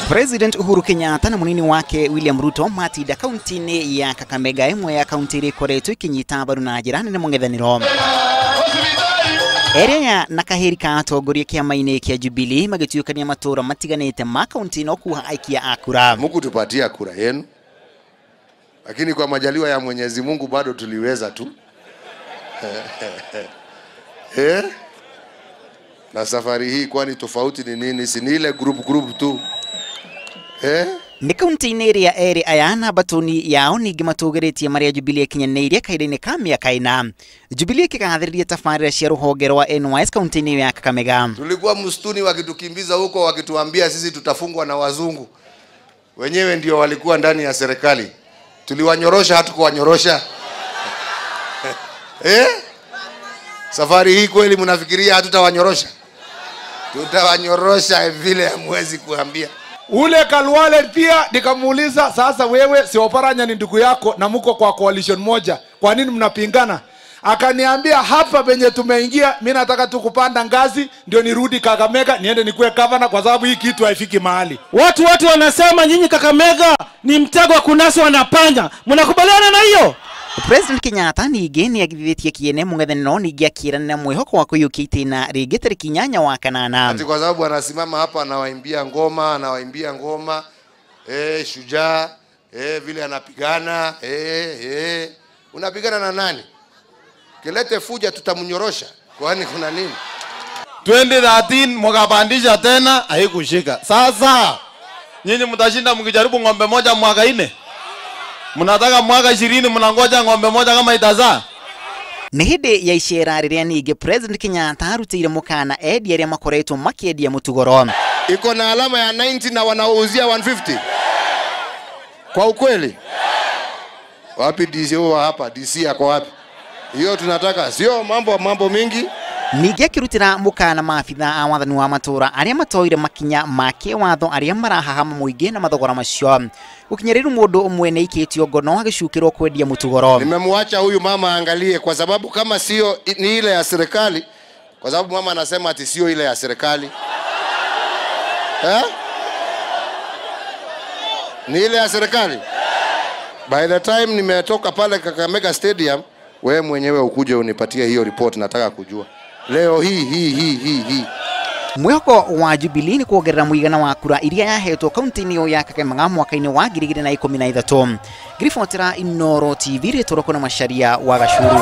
President Uhuru Kenyatta na munini wake William Ruto matida kauntini ya Kakamega imwe ya kaunti ikoretwo ikinyita mbaru na njira nene mung'ethaniro. Area na kaheri ka atongoria kiama-ini kia Jubilee magituikania matura matiganite ma kaunti no kuha aikia akura. Mkutupatia kura yenu. Lakini kwa majaliwa ya Mwenyezi Mungu bado tuliweza tu. Na safari hii kwani tofauti ni nini? Si ni ile group tu. Ni kaunti ya area ayana batoni yao ni gimatugeretie maria Jubilee kinyaneirie kaidene kamia kaina. Jubilee kikahathiriria tafarira cia ruhonge rwa NYS kaunti ya Kakamega. Tulikuwa msituni wakitukimbiza huko wakituambia sisi tutafungwa na wazungu. Wenyewe ndio walikuwa ndani ya serikali. Tuliwanyorosha hatukuwanyorosha. Safari hii kweli mnafikiria hatutawanyorosha? Tutawanyorosha vile hamwezi kuambia. Ule Kalwale pia nikamuuliza, sasa wewe si Oparanya ni ndugu yako na mko kwa coalition moja, kwa nini mnapingana? Akaniambia hapa penye tumeingia mimi nataka tukupanda ngazi ndio nirudi Kakamega niende nikuwe governor kwa sababu hii kitu haifiki mahali. Watu wanasema nyinyi Kakamega ni mtego wa kunaswa na panya. Mnakubaliana na hiyo? President Kenyatta ni geni ya githithia kiene mung'ethaniro ni giakira na mwihoko wa kuyukite na rigi tariki 8 wa kanana. Ati kwa sababu anasimama hapa anawaimbia ngoma, shujaa, vile anapigana, unapigana na nani? Kilete fuja tutamnyorosha. Kwani kuna nini? 2013 mkapandisha tena haikushika. Sasa nyinyi mtashinda mkijaribu ng'ombe moja mwaka 4. Mnataka mwaka 20 mnangoja ng'ombe moja kama itazaa. Ni hindi ya icera riria ningi President Kenyatta arutire mukana edi aria makoretwo makiedia mutugoro. Iko na alama ya 90 na wanauzia 150. Kwa ukweli. Wapi DC wa hapa? DC yako wapi? Hiyo tunataka sio mambo mingi. Nige kirutira mukana maafitha a wathani wa matura aria matoire makinya make watho aria marahahama muingi na mathogora macio. Ukinyeriru mundu umwe ne ikitio ngono agicukirwo kwendia mutugoro. Nimemwacha huyu mama angalie kwa sababu kama sio ni ile ya serikali, kwa sababu mama anasema ati sio ile ya serikali. Ni ile ya serikali. By the time nimetoka pale Kakamega Stadium, wewe mwenyewe ukuje unipatie hiyo report, nataka kujua. Leo hii. Mwihoko wa Jubilee ni kuongerera muigana wa kura iria yahetwo kaunti-ini ya Kakamega mwaka-ini wa 2013. Grifotera Inoro TV ritoroko na Macharia wa Gachuru.